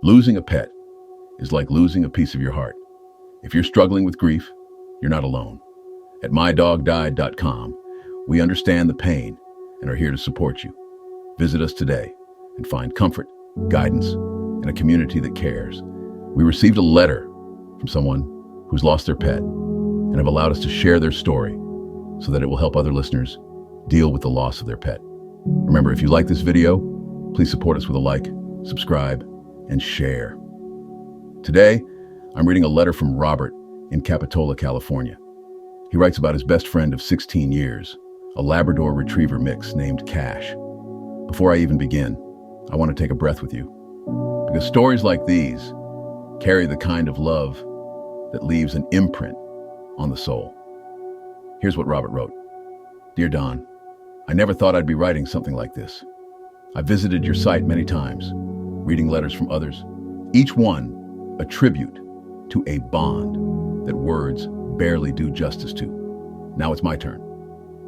Losing a pet is like losing a piece of your heart. If you're struggling with grief, you're not alone. At mydogdied.com, we understand the pain and are here to support you. Visit us today and find comfort, guidance, and a community that cares. We received a letter from someone who's lost their pet and have allowed us to share their story so that it will help other listeners deal with the loss of their pet. Remember, if you like this video, please support us with a like, subscribe, and share. Today, I'm reading a letter from Robert in Capitola, California. He writes about his best friend of 16 years, a Labrador Retriever mix named Cash. Before I even begin, I want to take a breath with you, because stories like these carry the kind of love that leaves an imprint on the soul. Here's what Robert wrote. Dear Don, I never thought I'd be writing something like this. I visited your site many times, reading letters from others, each one a tribute to a bond that words barely do justice to. Now it's my turn.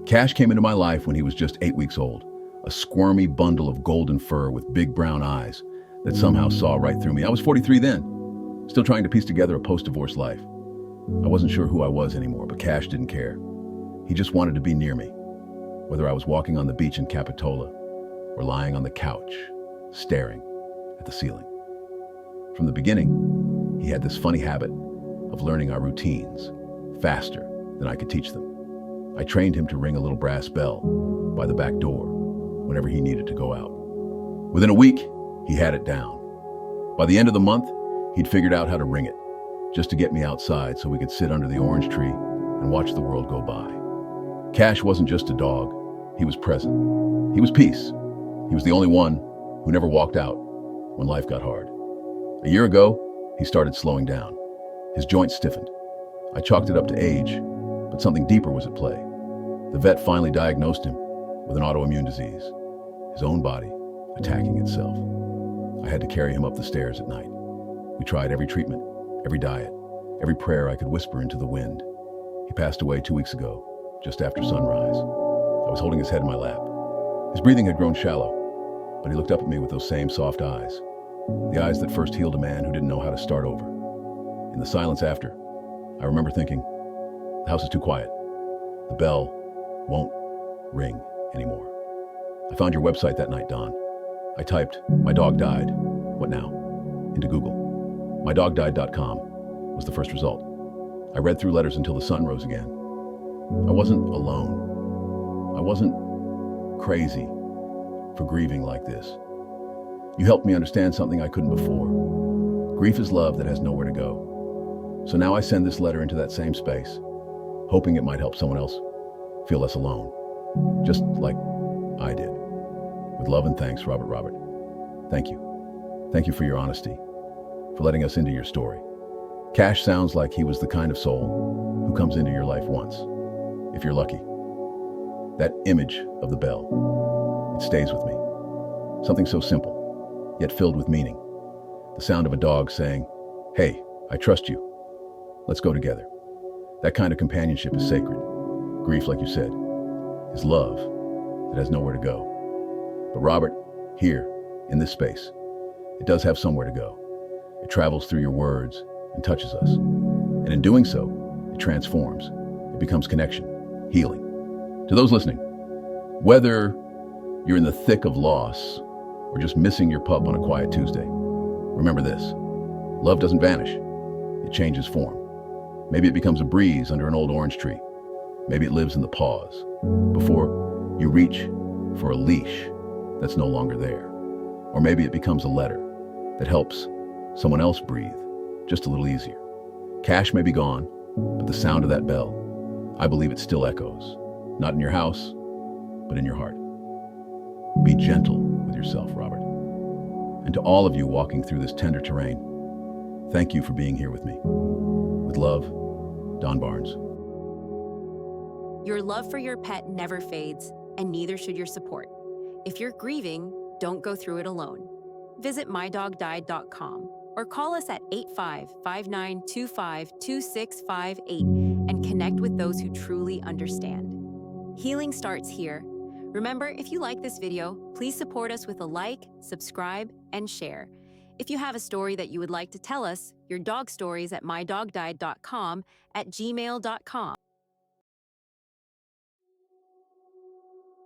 Cash came into my life when he was just 8 weeks old, a squirmy bundle of golden fur with big brown eyes that somehow saw right through me. I was 43 then, still trying to piece together a post-divorce life. I wasn't sure who I was anymore, but Cash didn't care. He just wanted to be near me, whether I was walking on the beach in Capitola or lying on the couch, staring at the ceiling. From the beginning, he had this funny habit of learning our routines faster than I could teach them. I trained him to ring a little brass bell by the back door whenever he needed to go out. Within a week, he had it down. By the end of the month, he'd figured out how to ring it, just to get me outside so we could sit under the orange tree and watch the world go by. Cash wasn't just a dog, he was present. He was peace. He was the only one who never walked out when life got hard. A year ago, he started slowing down. His joints stiffened. I chalked it up to age, but something deeper was at play. The vet finally diagnosed him with an autoimmune disease, his own body attacking itself. I had to carry him up the stairs at night. We tried every treatment, every diet, every prayer I could whisper into the wind. He passed away 2 weeks ago, just after sunrise. I was holding his head in my lap. His breathing had grown shallow, but he looked up at me with those same soft eyes, the eyes that first healed a man who didn't know how to start over. In the silence after, I remember thinking, the house is too quiet. The bell won't ring anymore. I found your website that night, Don. I typed, "My dog died. What now?" into Google. Mydogdied.com was the first result. I read through letters until the sun rose again. I wasn't alone. I wasn't crazy for grieving like this. You helped me understand something I couldn't before. Grief is love that has nowhere to go. So now I send this letter into that same space, hoping it might help someone else feel less alone, just like I did. With love and thanks, Robert. Thank you. Thank you for your honesty, for letting us into your story. Cash sounds like he was the kind of soul who comes into your life once, if you're lucky. That image of the bell, it stays with me. Something so simple, yet filled with meaning. The sound of a dog saying, "Hey, I trust you. Let's go together." That kind of companionship is sacred. Grief, like you said, is love that has nowhere to go. But Robert, here, in this space, it does have somewhere to go. It travels through your words and touches us. And in doing so, it transforms. It becomes connection, healing. To those listening, whether you're in the thick of loss or just missing your pup on a quiet Tuesday, remember this: love doesn't vanish. It changes form. Maybe it becomes a breeze under an old orange tree. Maybe it lives in the pause before you reach for a leash that's no longer there. Or maybe it becomes a letter that helps someone else breathe just a little easier. Cash may be gone, but the sound of that bell, I believe it still echoes, not in your house, but in your heart. Be gentle with yourself, Robert. And to all of you walking through this tender terrain, thank you for being here with me. With love, Don Barnes. Your love for your pet never fades, and neither should your support. If you're grieving, don't go through it alone. Visit mydogdied.com or call us at 8559252658 and connect with those who truly understand. Healing starts here. Remember, if you like this video, please support us with a like, subscribe, and share. If you have a story that you would like to tell us, your dog stories at mydogdied.com at gmail.com.